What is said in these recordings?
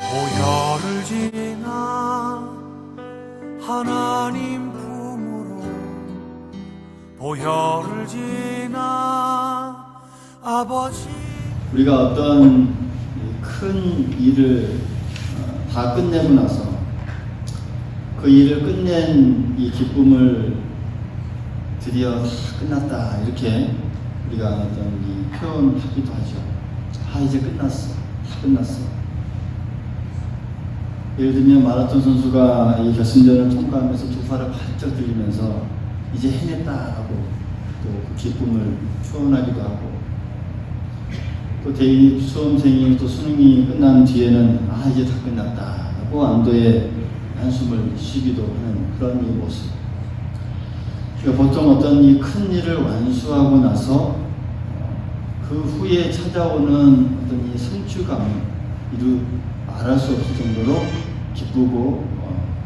보혈을 지나 하나님 품으로 보혈을 지나 아버지. 우리가 어떤 큰 일을 다 끝내고 나서 그 일을 끝낸 이 기쁨을 드디어 다 끝났다 이렇게 우리가 어떤 이 표현하기도 하죠. 이제 끝났어, 다 끝났어. 예를 들면 마라톤 선수가 이 결승전을 통과하면서 두 팔을 활짝 들리면서 이제 해냈다라고 또 그 기쁨을 표현하기도 하고, 또 대입 수험생이 또 수능이 끝난 뒤에는 이제 다 끝났다라고 안도의 한숨을 쉬기도 하는 그런 이 모습. 그러니까 보통 어떤 이 큰 일을 완수하고 나서 그 후에 찾아오는 어떤 이 성취감을 말할 수 없을 정도로 기쁘고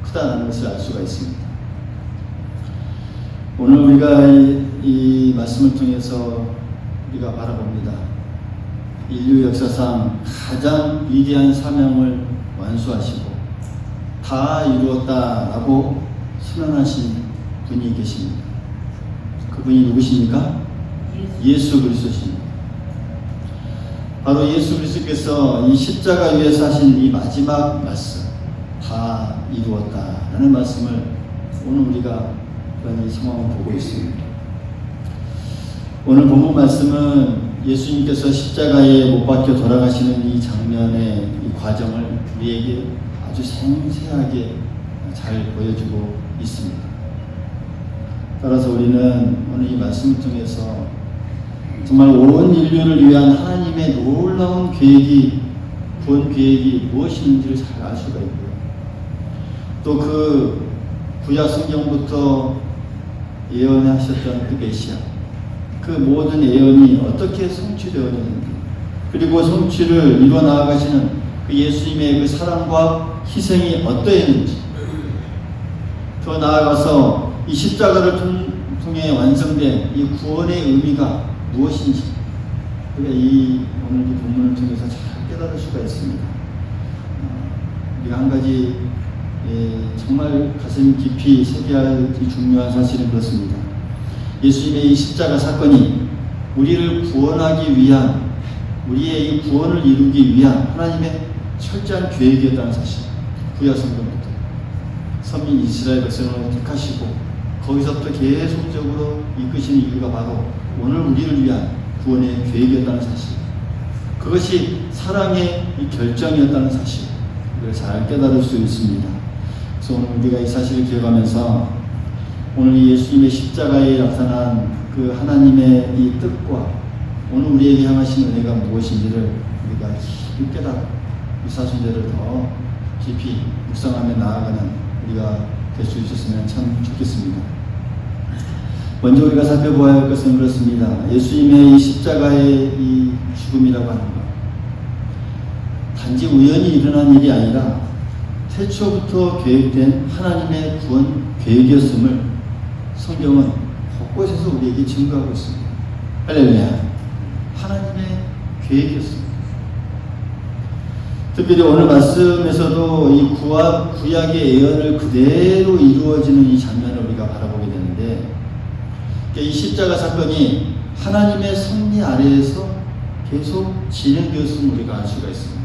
크다는 것을 알 수가 있습니다. 오늘 우리가 이 말씀을 통해서 우리가 바라봅니다. 인류 역사상 가장 위대한 사명을 완수하시고 다 이루었다라고 선언하신 분이 계십니다. 그분이 누구십니까? 예수 그리스도십니다. 바로 예수 그리스도께서 이 십자가 위에서 하신 이 마지막 말씀, 다 이루었다라는 말씀을 오늘 우리가 그런 이 상황을 보고 있습니다. 오늘 본문 말씀은 예수님께서 십자가에 못 박혀 돌아가시는 이 장면의 이 과정을 우리에게 아주 생생하게 잘 보여주고 있습니다. 따라서 우리는 오늘 이 말씀을 통해서 정말 온 인류를 위한 하나님의 놀라운 계획이, 구원 계획이 무엇인지를 잘 알 수가 있고요. 또 그 구약 성경부터 예언하셨던 그 메시아, 그 모든 예언이 어떻게 성취되었는지, 그리고 성취를 이루어 나아가시는 그 예수님의 그 사랑과 희생이 어떠했는지, 더 나아가서 이 십자가를 통해 완성된 이 구원의 의미가 무엇인지 우리가 오늘 이 본문을 통해서 잘 깨달을 수가 있습니다. 우리가 한 가지 정말 가슴 깊이 새겨야 할 중요한 사실은 그렇습니다. 예수님의 이 십자가 사건이 우리를 구원하기 위한, 우리의 이 구원을 이루기 위한 하나님의 철저한 계획이었다는 사실, 구약 성경부터 선민 이스라엘 백성을 택하시고 거기서부터 계속적으로 이끄시는 이유가 바로 오늘 우리를 위한 구원의 계획이었다는 사실, 그것이 사랑의 이 결정이었다는 사실, 이걸 잘 깨달을 수 있습니다. 그래서 오늘 우리가 이 사실을 기억하면서 오늘 이 예수님의 십자가에 나타난 그 하나님의 이 뜻과 오늘 우리에게 향하신 은혜가 무엇인지를 우리가 깊이 깨닫고 유사순절을 더 깊이 묵상하며 나아가는 우리가 될 수 있었으면 참 좋겠습니다. 먼저 우리가 살펴보아야 할 것은 그렇습니다. 예수님의 이 십자가의 이 죽음이라고 하는 것, 단지 우연히 일어난 일이 아니라 태초부터 계획된 하나님의 구원 계획이었음을 성경은 곳곳에서 우리에게 증거하고 있습니다. 할렐루야. 하나님의 계획이었습니다. 특별히 오늘 말씀에서도 이 구약의 예언을 그대로 이루어지는 이 장면을 우리가 바라보게 되는데, 이 십자가 사건이 하나님의 섭리 아래에서 계속 진행되었음을 우리가 알 수가 있습니다.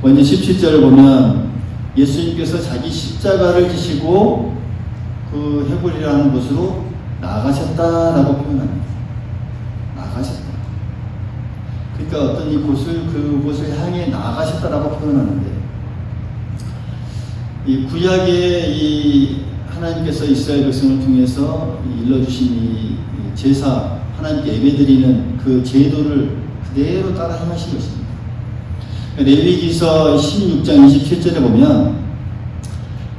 먼저 17절을 보면 예수님께서 자기 십자가를 지시고 그 해골이라는 곳으로 나가셨다라고 표현합니다. 나가셨다. 그러니까 어떤 이 곳을, 그곳을 향해 나가셨다라고 표현하는데, 이 구약의 이 하나님께서 이스라엘 백성을 통해서 일러주신 이 제사, 하나님께 예배드리는 그 제도를 그대로 따라 행하신 것입니다. 레위기서 16장 27절에 보면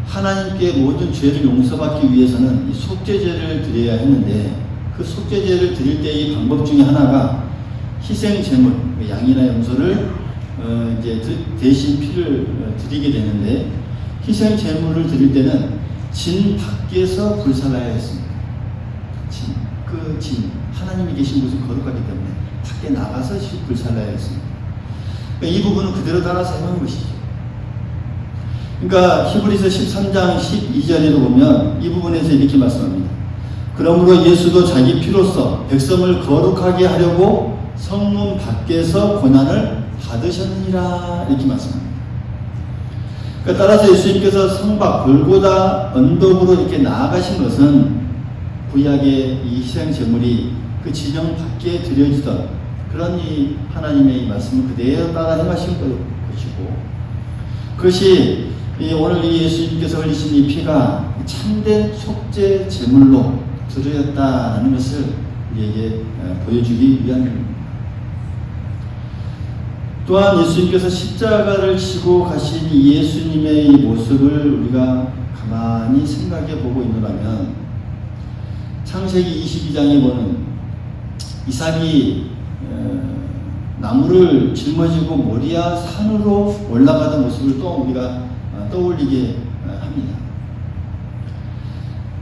하나님께 모든 죄를 용서받기 위해서는 이 속죄제를 드려야 했는데, 그 속죄제를 드릴 때의 방법 중에 하나가 희생 제물, 양이나 염소를 이제 대신 피를 드리게 되는데, 희생 제물을 드릴 때는 진 밖에서 불살라야 했습니다. 진, 하나님이 계신 곳은 거룩하기 때문에 밖에 나가서 불살라야 했습니다. 이 부분은 그대로 따라서 행한 것이죠. 그러니까 히브리서 13장 12절에도 보면 이 부분에서 이렇게 말씀합니다. 그러므로 예수도 자기 피로써 백성을 거룩하게 하려고 성문 밖에서 고난을 받으셨느니라 이렇게 말씀합니다. 그러니까 따라서 예수님께서 성박 골고다 언덕으로 이렇게 나아가신 것은 구약의 이 희생 제물이 그 진영 밖에 드려지던 그런 이 하나님의 이 말씀을 그대로 따라 행하신 것이고, 그것이 오늘 이 예수님께서 흘리신 이 피가 참된 속죄 제물로 드려졌다는 것을 우리에게 보여주기 위함입니다. 또한 예수님께서 십자가를 지고 가신 이 예수님의 이 모습을 우리가 가만히 생각해 보고 있노라면, 창세기 22장에 보는 이삭이 나무를 짊어지고 모리아 산으로 올라가는 모습을 또 우리가 떠올리게 합니다.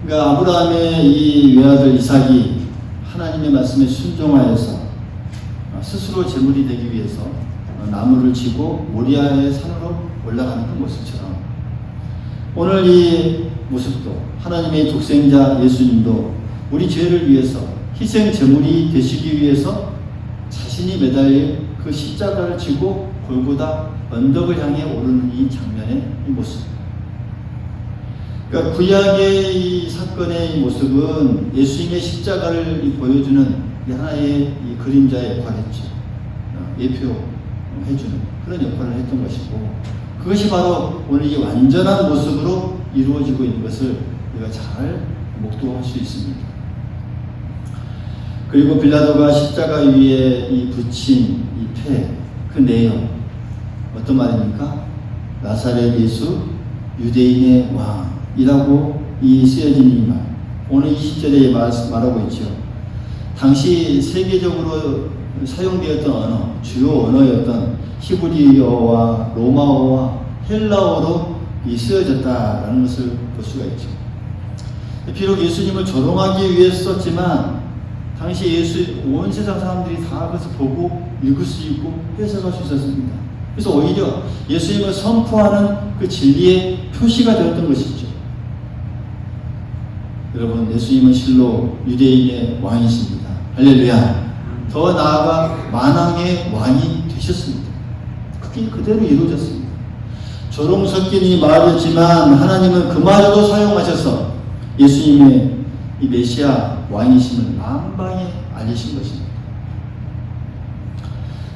그러니까 아브라함의 이 외아들 이삭이 하나님의 말씀에 순종하여서 스스로 제물이 되기 위해서 나무를 지고 모리아의 산으로 올라가는 그 모습처럼, 오늘 이 모습도 하나님의 독생자 예수님도 우리 죄를 위해서 희생 제물이 되시기 위해서 자신이 매달린 그 십자가를 지고 골고다 언덕을 향해 오르는 이 장면의 이 모습. 그러니까 구약의 이 사건의 이 모습은 예수님의 십자가를 보여주는 하나의 이 그림자의 역할이었죠. 예표해주는 그런 역할을 했던 것이고, 그것이 바로 오늘 이 완전한 모습으로 이루어지고 있는 것을 우리가 잘 목도할 수 있습니다. 그리고 빌라도가 십자가 위에 이 붙인 이 패, 그 내용 어떤 말입니까? 나사렛 예수 유대인의 왕이라고 이 쓰여진 이 말, 오늘 20절에 말하고 있죠. 당시 세계적으로 사용되었던 언어, 주요 언어였던 히브리어와 로마어와 헬라어로 이 쓰여졌다라는 것을 볼 수가 있죠. 비록 예수님을 조롱하기 위해서 썼지만 당시 온 세상 사람들이 다 그것을 보고 읽을 수 있고 해석할 수 있었습니다. 그래서 오히려 예수님을 선포하는 그 진리의 표시가 되었던 것이죠. 여러분, 예수님은 실로 유대인의 왕이십니다. 할렐루야. 더 나아가 만왕의 왕이 되셨습니다. 그게 그대로 이루어졌습니다. 조롱 섞인 이 말이었지만 하나님은 그마저도 사용하셔서 예수님의 이 메시아 왕이심을 만방에 알리신 것입니다.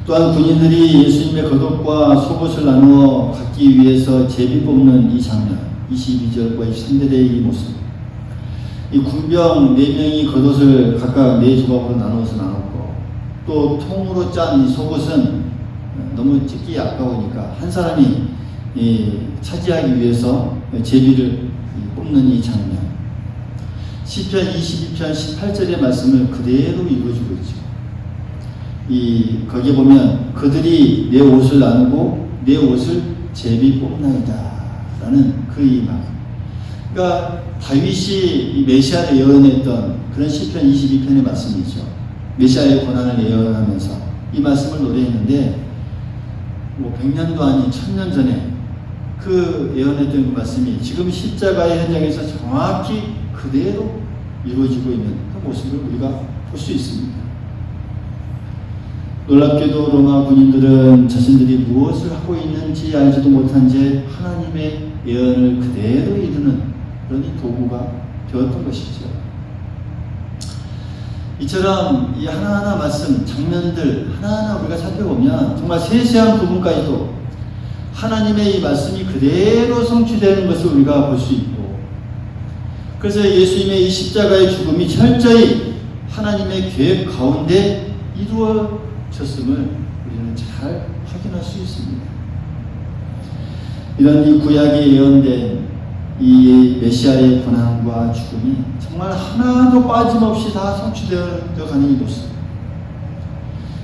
또한 군인들이 예수님의 겉옷과 속옷을 나누어 갖기 위해서 제비 뽑는 이 장면, 22절과 23절의 이 모습. 이 군병 4명이 겉옷을 각각 4조각으로 나누어서 나눴고, 또 통으로 짠 이 속옷은 너무 찢기 아까우니까 한 사람이 차지하기 위해서 제비를 뽑는 이 장면. 시편 22편 18절의 말씀을 그대로 이루어주고 있죠. 거기에 보면 그들이 내 옷을 나누고 내 옷을 제비 뽑나이다 라는 그 이 말. 그러니까 다윗이 이 메시아를 예언했던 그런 시편 22편의 말씀이죠. 메시아의 고난을 예언하면서 이 말씀을 노래했는데, 100년도 아닌 1000년 전에 그 예언했던 그 말씀이 지금 십자가의 현장에서 정확히 그대로 이루어지고 있는 그 모습을 우리가 볼 수 있습니다. 놀랍게도 로마 군인들은 자신들이 무엇을 하고 있는지 알지도 못한 채 하나님의 예언을 그대로 이루는 그런 도구가 되었던 것이죠. 이처럼 이 하나하나 말씀, 장면들 하나하나 우리가 살펴보면 정말 세세한 부분까지도 하나님의 이 말씀이 그대로 성취되는 것을 우리가 볼 수 있고, 그래서 예수님의 이 십자가의 죽음이 철저히 하나님의 계획 가운데 이루어졌음을 우리는 잘 확인할 수 있습니다. 이런 이 구약에 예언된 이 메시아의 고난과 죽음이 정말 하나도 빠짐없이 다 성취되어 가는 이 모습.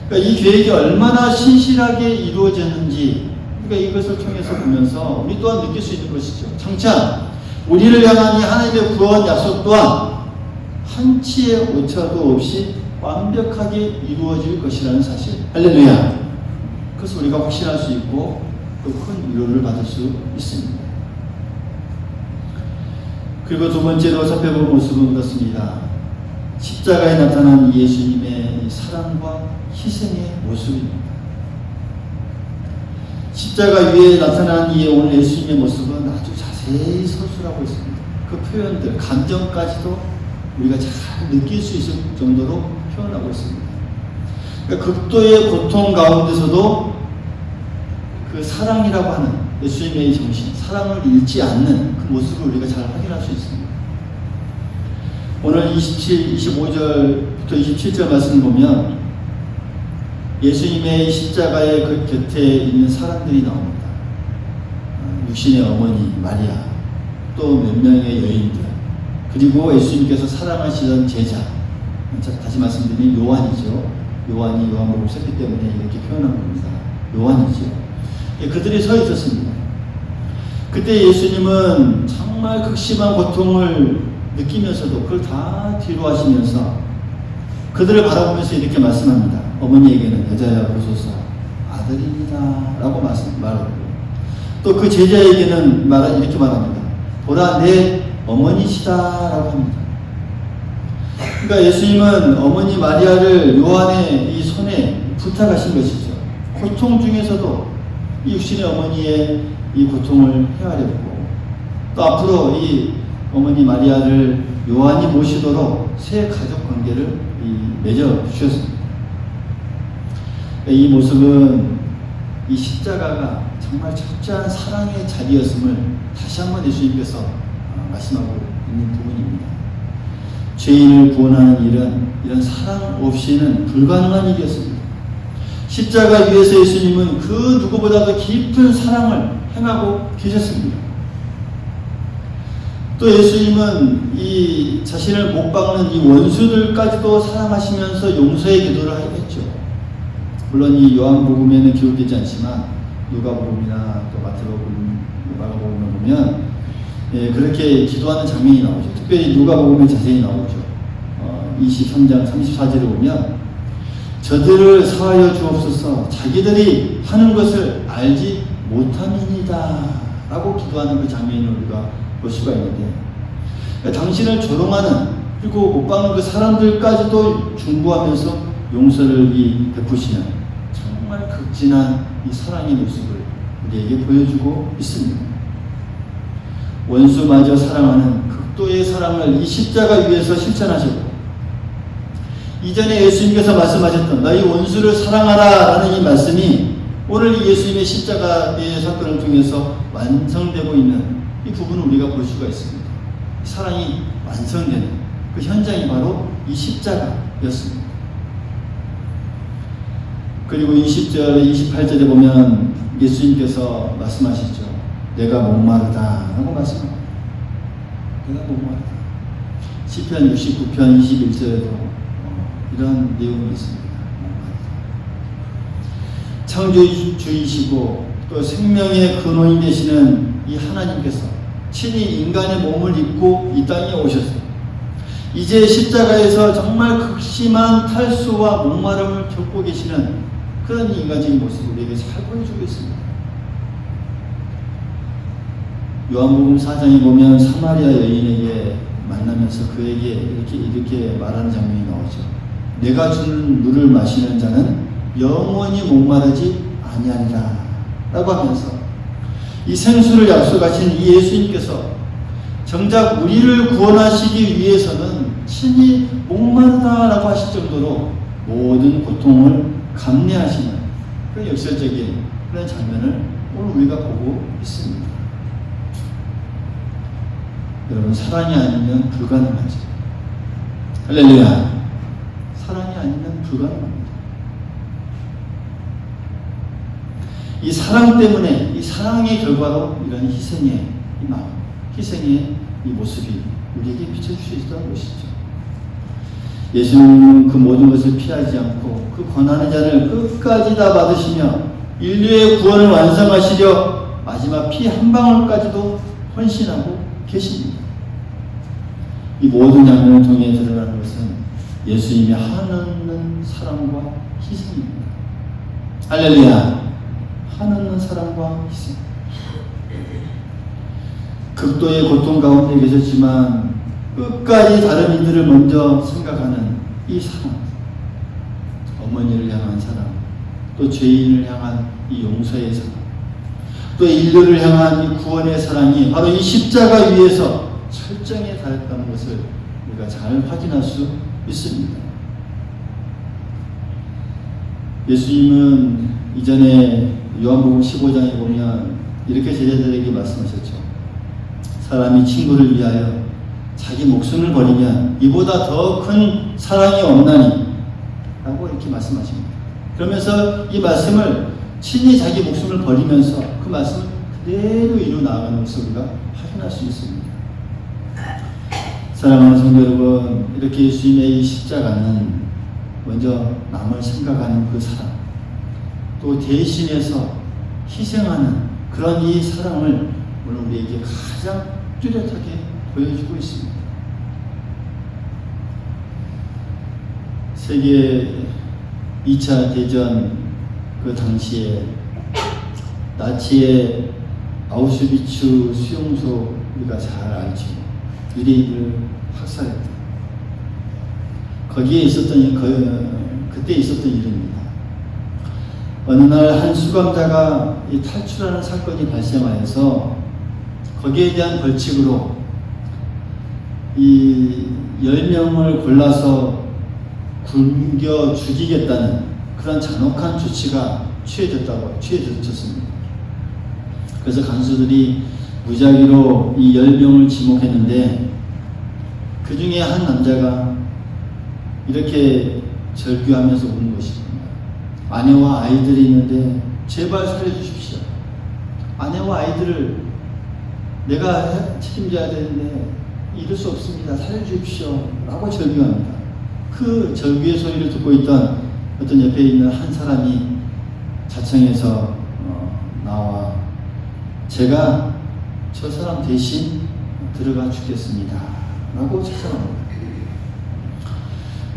그러니까 이 계획이 얼마나 신실하게 이루어졌는지 우리가 이것을 통해서 보면서 우리 또한 느낄 수 있는 것이죠. 장차 우리를 향한 이 하나님의 구원 약속 또한 한치의 오차도 없이 완벽하게 이루어질 것이라는 사실. 할렐루야. 그래서 우리가 확신할 수 있고 또 큰 위로를 받을 수 있습니다. 그리고 두 번째로 살펴볼 모습은 그렇습니다. 십자가에 나타난 예수님의 사랑과 희생의 모습입니다. 십자가 위에 나타난 이 오늘 예수님의 모습은 아주 자세히 서술하고 있습니다. 그 표현들, 감정까지도 우리가 잘 느낄 수 있을 정도로 표현하고 있습니다. 그러니까 극도의 고통 가운데서도 그 사랑이라고 하는 예수님의 정신, 사랑을 잃지 않는 그 모습을 우리가 잘 확인할 수 있습니다. 오늘 25절부터 27절 말씀을 보면 예수님의 십자가의 그 곁에 있는 사람들이 나옵니다. 육신의 어머니 마리아, 또 몇 명의 여인들, 그리고 예수님께서 사랑하시던 제자, 다시 말씀드리면 요한이죠. 요한이 요한복음 썼기 때문에 이렇게 표현한 겁니다. 요한이죠. 그들이 서 있었습니다. 그때 예수님은 정말 극심한 고통을 느끼면서도 그걸 다 뒤로 하시면서 그들을 바라보면서 이렇게 말씀합니다. 어머니에게는 여자야 보소서 아들입니다 라고 말하고, 또 그 제자에게는 이렇게 말합니다. 보라 내 어머니시다 라고 합니다. 그러니까 예수님은 어머니 마리아를 요한의 이 손에 부탁하신 것이죠. 고통 중에서도 이 육신의 어머니의 이 고통을 헤아렸고, 또 앞으로 이 어머니 마리아를 요한이 모시도록 새 가족 관계를 맺어 주셨습니다. 이 모습은 이 십자가가 정말 철저한 사랑의 자리였음을 다시 한번 예수님께서 말씀하고 있는 부분입니다. 죄인을 구원하는 일은 이런 사랑 없이는 불가능한 일이었습니다. 십자가 위에서 예수님은 그 누구보다도 깊은 사랑을 행하고 계셨습니다. 또 예수님은 이 자신을 못 박는 이 원수들까지도 사랑하시면서 용서의 기도를 했죠. 물론 이 요한복음에는 기록되지 않지만 누가복음이나 또 마가복음을 보면 그렇게 기도하는 장면이 나오죠. 특별히 누가복음에 자세히 나오죠. 23장 34절에 보면 저들을 사하여 주옵소서 자기들이 하는 것을 알지 못함이니이다 라고 기도하는 그 장면을 우리가 볼 수가 있는데, 그러니까 당신을 조롱하는 그리고 못 박는 그 사람들까지도 중보하면서 용서를 베푸시는 정말 극진한 이 사랑의 모습을 우리에게 보여주고 있습니다. 원수마저 사랑하는 극도의 사랑을 이 십자가 위에서 실천하셨고, 이전에 예수님께서 말씀하셨던 너희 원수를 사랑하라 라는 이 말씀이 오늘 이 예수님의 십자가의 사건을 통해서 완성되고 있는 이 부분을 우리가 볼 수가 있습니다. 사랑이 완성되는 그 현장이 바로 이 십자가였습니다. 그리고 20절, 28절에 보면 예수님께서 말씀하시죠. 내가 목마르다 라고 말씀합니다. 내가 목마르다. 시편 69편 21절에도 이런 내용이 있습니다. 창조주이시고 또 생명의 근원이 되시는 이 하나님께서 친히 인간의 몸을 입고 이 땅에 오셨어요. 이제 십자가에서 정말 극심한 탈수와 목마름을 겪고 계시는 그런 인간적인 모습을 우리에게 잘 보여주고 있습니다. 요한복음 4장에 보면 사마리아 여인에게 만나면서 그에게 이렇게 말하는 장면이 나오죠. 내가 주는 물을 마시는 자는 영원히 목마르지 아니하리라 라고 하면서 이 생수를 약속하신 이 예수님께서 정작 우리를 구원하시기 위해서는 친히 목마르다라고 하실 정도로 모든 고통을 감내하시는 그런 역설적인 그런 장면을 오늘 우리가 보고 있습니다. 여러분, 사랑이 아니면 불가능하죠. 할렐루야. 사랑이 아니면 불가능합니다. 이 사랑 때문에, 이 사랑의 결과로 이런 희생의 이 마음, 희생의 이 모습이 우리에게 비춰줄 수 있다는 것이죠. 예수님은 그 모든 것을 피하지 않고 그 권하는 자를 끝까지 다 받으시며 인류의 구원을 완성하시려 마지막 피 한 방울까지도 헌신하고 계십니다. 이 모든 장면을 통해 드러나는 것은 예수님의 한없는 사랑과 희생입니다. 할렐루야. 한없는 사랑과 희생. 극도의 고통 가운데 계셨지만 끝까지 다른 이들을 먼저 생각하는 이 사랑, 어머니를 향한 사랑, 또 죄인을 향한 이 용서의 사랑, 또 인류를 향한 이 구원의 사랑이 바로 이 십자가 위에서 철저하게 다했다는 것을 우리가 잘 확인할 수 있습니다. 예수님은 이전에 요한복음 15장에 보면 이렇게 제자들에게 말씀하셨죠. 사람이 친구를 위하여 자기 목숨을 버리면 이보다 더 큰 사랑이 없나니 라고 이렇게 말씀하십니다. 그러면서 이 말씀을 친히 자기 목숨을 버리면서 그 말씀을 그대로 이루 나아가는 것을 우리가 확인할 수 있습니다. 사랑하는 성도 여러분, 이렇게 예수님의 이 십자가는 먼저 남을 생각하는 그 사랑, 또 대신해서 희생하는 그런 이 사랑을 오늘 우리에게 가장 뚜렷하게 보여주고 있습니다. 세계 2차 대전 그 당시에 나치의 아우슈비츠 수용소 우리가 잘 알죠. 유대인을 학살했다. 거기에 있었던 그때 있었던 일입니다. 어느 날 한 수감자가 탈출하는 사건이 발생하여서 거기에 대한 벌칙으로 이 10명을 골라서 굶겨 죽이겠다는 그런 잔혹한 조치가 취해졌습니다. 그래서 간수들이 무작위로 이 10명을 지목했는데 그 중에 한 남자가 이렇게 절규하면서 우는 것입니다. 아내와 아이들이 있는데 제발 살려주십시오. 아내와 아이들을 내가 책임져야 되는데 이럴 수 없습니다. 살려주십시오. 라고 절규합니다. 그 절규의 소리를 듣고 있던 어떤 옆에 있는 한 사람이 자청에서 나와 제가 저 사람 대신 들어가 죽겠습니다. 라고 자청합니다.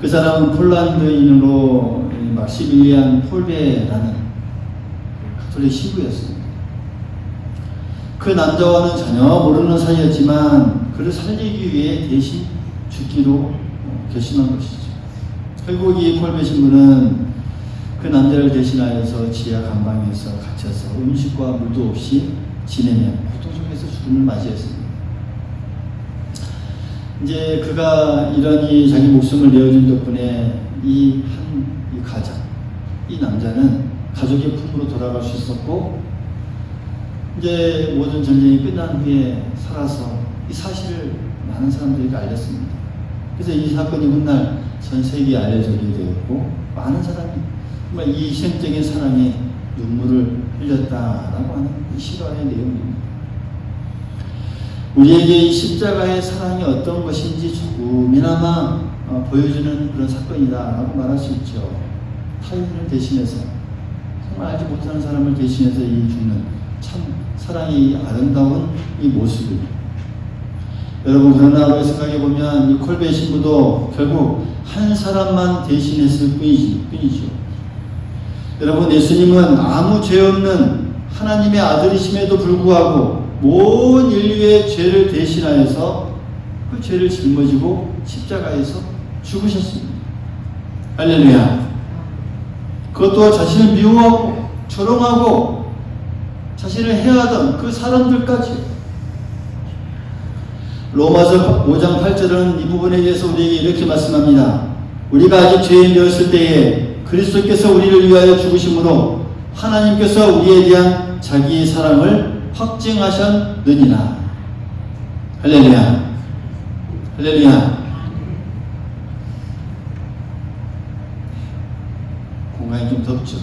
그 사람은 폴란드인으로 막시밀리안 폴베라는 가톨릭 신부였습니다. 그 남자와는 전혀 모르는 사이였지만 그를 살리기 위해 대신 죽기로 결심한 것이죠. 결국 이 폴베 신부는 그 남자를 대신하여서 지하 감방에서 갇혀서 음식과 물도 없이 지내며 고통 속에서 죽음을 맞이했습니다. 이제 그가 이러니 자기 목숨을 내어준 덕분에 이 가장, 이 남자는 가족의 품으로 돌아갈 수 있었고, 이제 모든 전쟁이 끝난 후에 살아서 이 사실을 많은 사람들에게 알렸습니다. 그래서 이 사건이 훗날 전 세계에 알려지게 되었고, 많은 사람이 정말 이 희생적인 사랑에 눈물을 흘렸다라고 하는 이 실화의 내용입니다. 우리에게 이 십자가의 사랑이 어떤 것인지 조금이나마 보여주는 그런 사건이다라고 말할 수 있죠. 타인을 대신해서, 정말 알지 못하는 사람을 대신해서 이 죽는 참 사랑이 아름다운 이 모습을, 여러분, 그러나 우리가 생각해보면 이 콜베 신부도 결국 한 사람만 대신했을 뿐이죠. 여러분, 예수님은 아무 죄 없는 하나님의 아들이심에도 불구하고 온 인류의 죄를 대신하여서 그 죄를 짊어지고 십자가에서 죽으셨습니다. 할렐루야. 그것도 자신을 미워하고 조롱하고 자신을 해하던 그 사람들까지. 로마서 5장 8절은 이 부분에 대해서 우리에게 이렇게 말씀합니다. 우리가 아직 죄인 되었을 때에 그리스도께서 우리를 위하여 죽으심으로 하나님께서 우리에 대한 자기의 사랑을 확증하셨느니라. 할렐루야. 할렐루야. 공간이 좀 덥죠?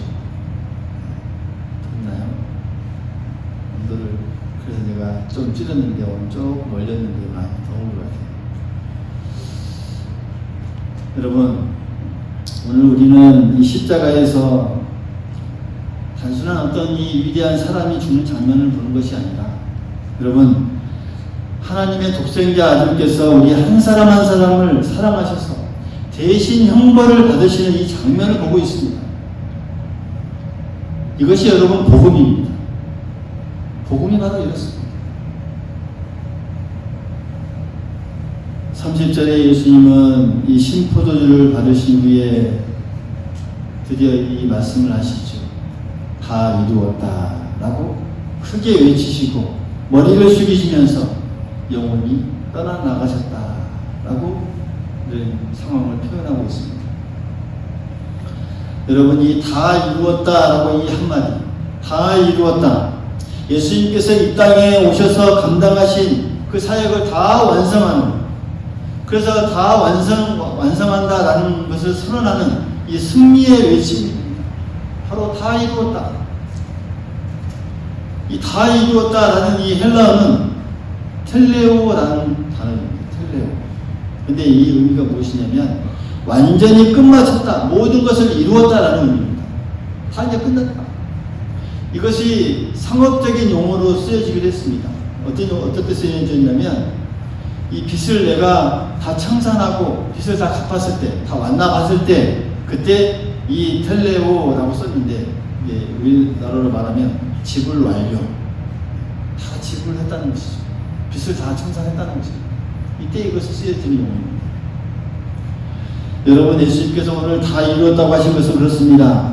덥나요? 온도를, 그래서 제가 좀 줄였는데 오늘 조금 올렸는데 많이 더운 것 같아요. 여러분, 오늘 우리는 이 십자가에서 단순한 어떤 이 위대한 사람이 죽는 장면을 보는 것이 아니라, 여러분, 하나님의 독생자 아들께서 우리 한 사람 한 사람을 사랑하셔서 대신 형벌을 받으시는 이 장면을 보고 있습니다. 이것이 여러분 복음입니다. 복음이 바로 이렇습니다. 30절에 예수님은 이 신포도주를 받으신 후에 드디어 이 말씀을 하시죠. 다 이루었다 라고 크게 외치시고 머리를 숙이시면서 영혼이 떠나나가셨다 라고 이런 상황을 표현하고 있습니다. 여러분, 이 다 이루었다 라고 이 한마디, 다 이루었다, 예수님께서 이 땅에 오셔서 감당하신 그 사역을 다 완성하는, 그래서 다 완성한다라는 것을 선언하는 이 승리의 외침입니다. 바로 다 이루었다. 이 다 이루었다라는 이 헬라어는 텔레오라는 단어입니다. 텔레오. 근데 이 의미가 무엇이냐면 완전히 끝마쳤다, 모든 것을 이루었다라는 의미입니다. 다 이제 끝났다. 이것이 상업적인 용어로 쓰여지기도 했습니다. 어떻게 쓰여졌냐면 이 빚을 내가 다 청산하고 빚을 다 갚았을 때, 다 완납했을 때, 그때 이 텔레오라고 썼는데, 이게 우리나라로 말하면 지불 완료, 다 지불했다는 것이죠. 빚을 다 청산했다는 것이죠. 이때 이것이 쓰여지는 용어입니다. 여러분, 예수님께서 오늘 다 이루었다고 하신 것은 그렇습니다.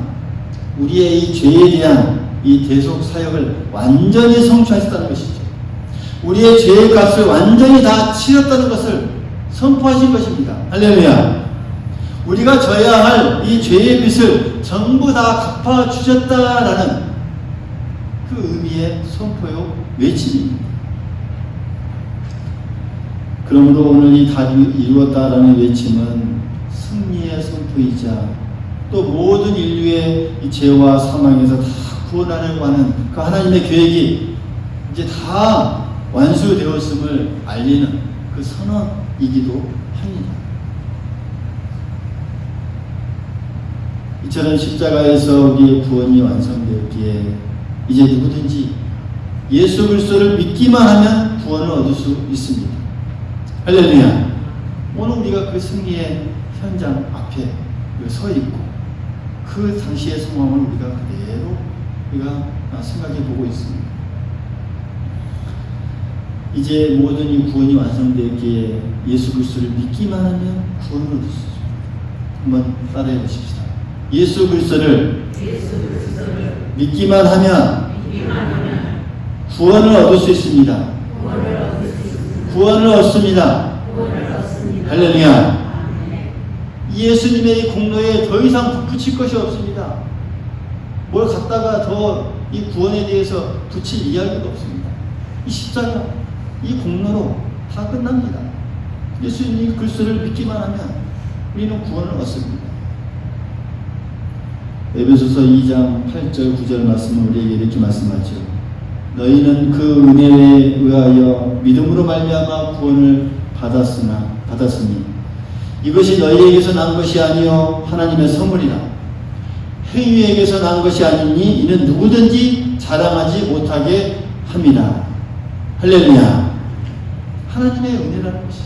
우리의 이 죄에 대한 이 대속 사역을 완전히 성취하셨다는 것이죠. 우리의 죄의 값을 완전히 다 치렀다는 것을 선포하신 것입니다. 할렐루야. 우리가 져야 할 이 죄의 빚을 전부 다 갚아주셨다라는 그 의미의 선포요 외침입니다. 그러므로 오늘 이 다 이루었다라는 외침은 승리의 선포이자 또 모든 인류의 이 죄와 사망에서 다 구원하려고 하는 그 하나님의 계획이 이제 다 완수되었음을 알리는 그 선언이기도 합니다. 이처럼 십자가에서 우리의 구원이 완성되었기에 이제 누구든지 예수 그리스도를 믿기만 하면 구원을 얻을 수 있습니다. 할렐루야. 오늘 우리가 그 승리의 현장 앞에 서 있고 그 당시의 상황을 우리가 그대로 우리가 생각해 보고 있습니다. 이제 모든 이 구원이 완성되기에 예수 그리스도를 믿기만 하면 구원을 얻을 수 있습니다. 한번 따라해 보십시다. 예수 그리스도를 믿기만 하면 구원을 얻을 수 있습니다. 구원을 얻습니다. 할렐루야. 예수님의 공로에 더 이상 붙일 것이 없습니다. 뭘 갖다가 더 이 구원에 대해서 붙일 이야기도 없습니다. 이 십자가, 이 공로로 다 끝납니다. 예수님 그리스도를 믿기만 하면 우리는 구원을 얻습니다. 에베소서 2장 8절 9절 말씀은 우리에게 이렇게 말씀하죠. 너희는 그 은혜에 의하여 믿음으로 말미암아 구원을 받았으니 이것이 너희에게서 난 것이 아니요 하나님의 선물이라. 행위에게서 난 것이 아니니 이는 누구든지 자랑하지 못하게 함이라. 할렐루야. 하나님의 은혜라는 것이죠.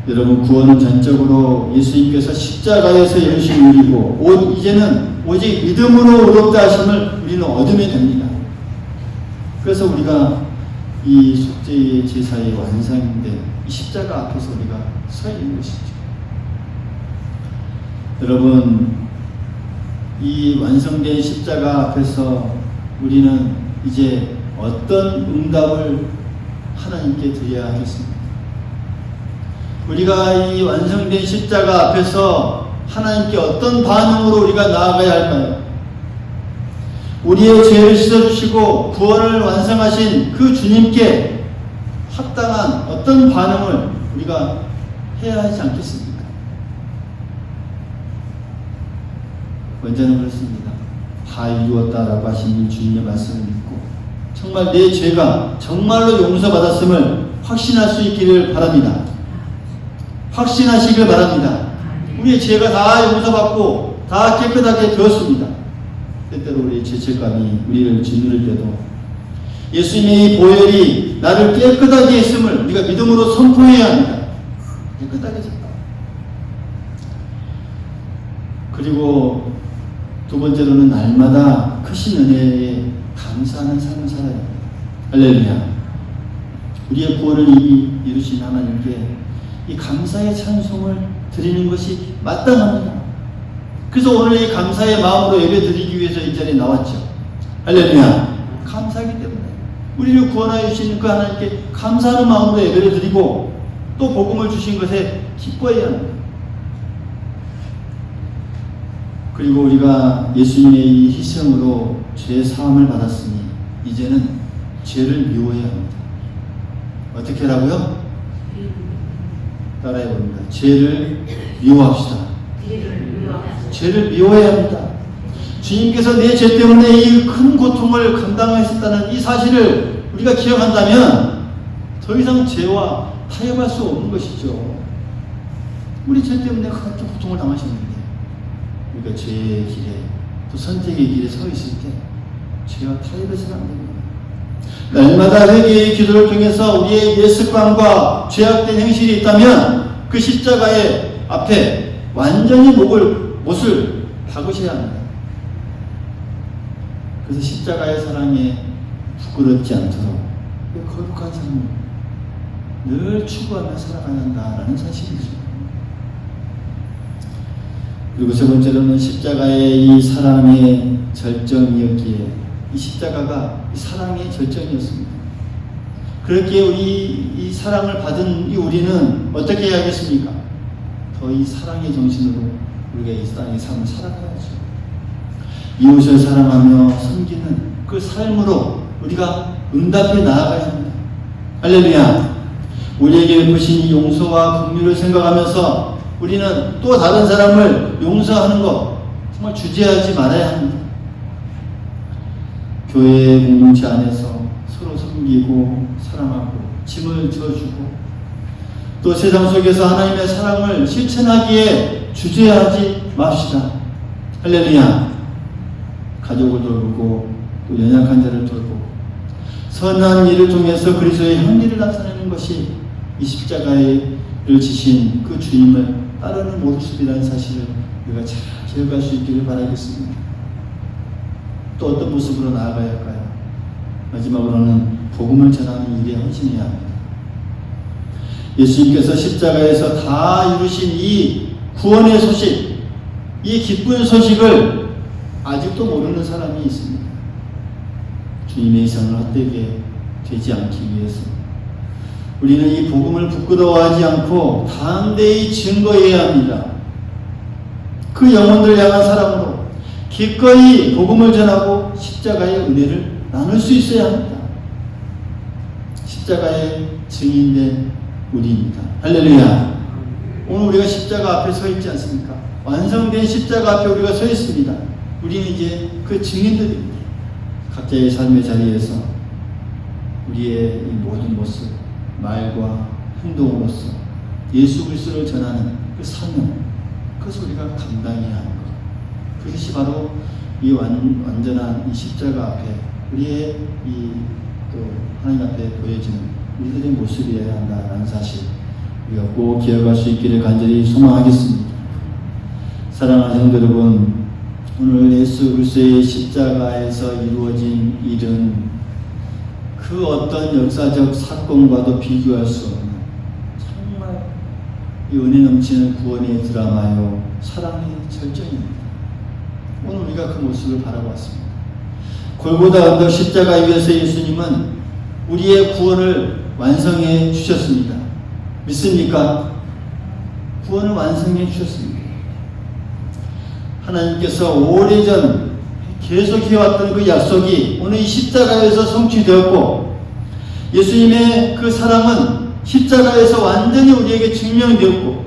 여러분, 구원은 전적으로 예수님께서 십자가에서 열심히 누리고 이제는 오직 믿음으로 의롭다 하심을 우리는 얻으면 됩니다. 그래서 우리가 이 속죄의 제사의 완성된 이 십자가 앞에서 우리가 서 있는 것이죠. 여러분, 이 완성된 십자가 앞에서 우리는 이제 어떤 응답을 하나님께 드려야 하겠습니까? 우리가 이 완성된 십자가 앞에서 하나님께 어떤 반응으로 우리가 나아가야 할까요? 우리의 죄를 씻어주시고 구원을 완성하신 그 주님께 합당한 어떤 반응을 우리가 해야 하지 않겠습니까? 먼저는 그렇습니다. 다 이루었다라고 하신 주님의 말씀을 믿고 정말 내 죄가 정말로 용서받았음을 확신할 수 있기를 바랍니다. 확신하시길 바랍니다. 우리의 죄가 다 용서받고 다 깨끗하게 되었습니다. 때때로 우리의 죄책감이 우리를 짓누를 때도 예수님의 이 보혈이 나를 깨끗하게 했음을 우리가 믿음으로 선포해야 합니다. 깨끗하게 했다. 그리고 두 번째로는 날마다 크신 은혜에 감사하는 삶을 살아야 합니다. 할렐루야. 우리의 구원을 이미 이루신 하나님께 이 감사의 찬송을 드리는 것이 마땅합니다. 그래서 오늘 이 감사의 마음으로 예배 드리기 위해서 이 자리에 나왔죠. 할렐루야. 감사하기 때문에 우리를 구원하여 주신 그 하나님께 감사하는 마음으로 예배를 드리고 또 복음을 주신 것에 기뻐해야 합니다. 그리고 우리가 예수님의 이 희생으로 죄 사함을 받았으니 이제는 죄를 미워해야 합니다. 어떻게 하라고요? 따라해 봅니다. 죄를 미워합시다. 죄를 미워해야 합니다. 주님께서 내 죄 때문에 이 큰 고통을 감당하셨다는 이 사실을 우리가 기억한다면 더 이상 죄와 타협할 수 없는 것이죠. 우리 죄 때문에 그렇게 고통을 당하셨는데 우리가 죄의 길에 또 선택의 길에 서 있을 때 죄와 타협해서는 안 됩니다. 날마다 회개의 기도를 통해서 우리의 옛 습관과 죄악된 행실이 있다면 그 십자가의 앞에 완전히 못을 박으셔야 합니다. 그래서 십자가의 사랑에 부끄럽지 않도록 거룩한 삶을 늘 추구하며 살아가야 한다라는 사실이죠. 그리고 세 번째로는 십자가의 이 사랑의 절정이었기에 이 십자가가 이 사랑의 절정이었습니다. 그렇기에 이 사랑을 받은 이 우리는 어떻게 해야겠습니까? 더 이 사랑의 정신으로 우리가 이 땅의 삶을 살아가야죠. 이웃을 사랑하며 섬기는 그 삶으로 우리가 응답해 나아가야 합니다. 할렐루야. 우리에게 베푸신 이 용서와 긍휼을 생각하면서 우리는 또 다른 사람을 용서하는 것 정말 주저하지 말아야 합니다. 교회 공동체 안에서 서로 섬기고 사랑하고 짐을 져주고 또 세상 속에서 하나님의 사랑을 실천하기에 주저하지 맙시다. 할렐루야. 가족을 돌보고 또 연약한 자를 돌보고 선한 일을 통해서 그리스도의 형리를 나타내는 것이 이 십자가를 지신 그 주님을 따르는 모습이라는 사실을 우리가 잘 기억할 수 있기를 바라겠습니다. 또 어떤 모습으로 나아가야 할까요? 마지막으로는 복음을 전하는 일에 헌신해야 합니다. 예수님께서 십자가에서 다 이루신 이 구원의 소식, 이 기쁜 소식을 아직도 모르는 사람이 있습니다. 주님의 이상을 헛되게 되지 않기 위해서 우리는 이 복음을 부끄러워하지 않고 담대히 증거해야 합니다. 그 영혼들을 향한 사랑으로 기꺼이 복음을 전하고 십자가의 은혜를 나눌 수 있어야 합니다. 십자가의 증인된 우리입니다. 할렐루야. 오늘 우리가 십자가 앞에 서 있지 않습니까? 완성된 십자가 앞에 우리가 서 있습니다. 우리는 이제 그 증인들입니다. 각자의 삶의 자리에서 우리의 이 모든 모습, 말과 행동으로서 예수 그리스도를 전하는 그 사명, 그것을 우리가 감당해야 하는 것. 그것이 바로 이 완전한 이 십자가 앞에 우리의 이 또 하나님 앞에 보여지는 우리들의 모습이어야 한다는 사실 우리가 꼭 기억할 수 있기를 간절히 소망하겠습니다. 사랑하는 성도 여러분, 오늘 예수 그리스도의 십자가에서 이루어진 일은 그 어떤 역사적 사건과도 비교할 수 없는 정말 이 은혜 넘치는 구원의 드라마요 사랑의 절정입니다. 오늘 우리가 그 모습을 바라보았습니다. 골고다 언덕 십자가 위에서 예수님은 우리의 구원을 완성해 주셨습니다. 믿습니까? 구원을 완성해 주셨습니다. 하나님께서 오래전 계속 해왔던 그 약속이 오늘 이 십자가에서 성취되었고 예수님의 그 사랑은 십자가에서 완전히 우리에게 증명되었고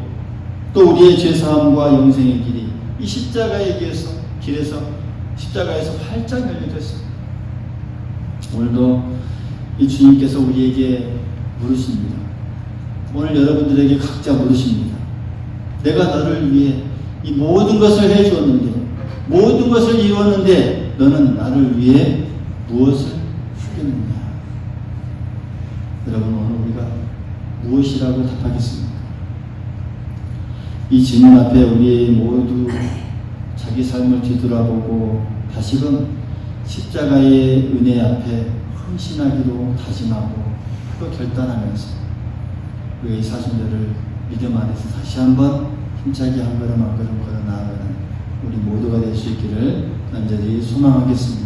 또 우리의 죄사함과 영생의 길이 이 십자가의 길에서 십자가에서 활짝 열려졌습니다. 오늘도 이 주님께서 우리에게 물으십니다. 오늘 여러분들에게 각자 물으십니다. 내가 너를 위해 이 모든 것을 해주었는데 모든 것을 이루었는데 너는 나를 위해 무엇을 하겠느냐? 여러분 오늘 우리가 무엇이라고 답하겠습니까? 이 질문 앞에 우리 모두 자기 삶을 뒤돌아보고 다시금 십자가의 은혜 앞에 헌신하기로 다짐하고 또 결단하면서 우리의 사순절을 믿음 안에서 다시 한번 힘차게 한 걸음 한 걸음 걸어 나아가는 우리 모두가 될 수 있기를 간절히 소망하겠습니다.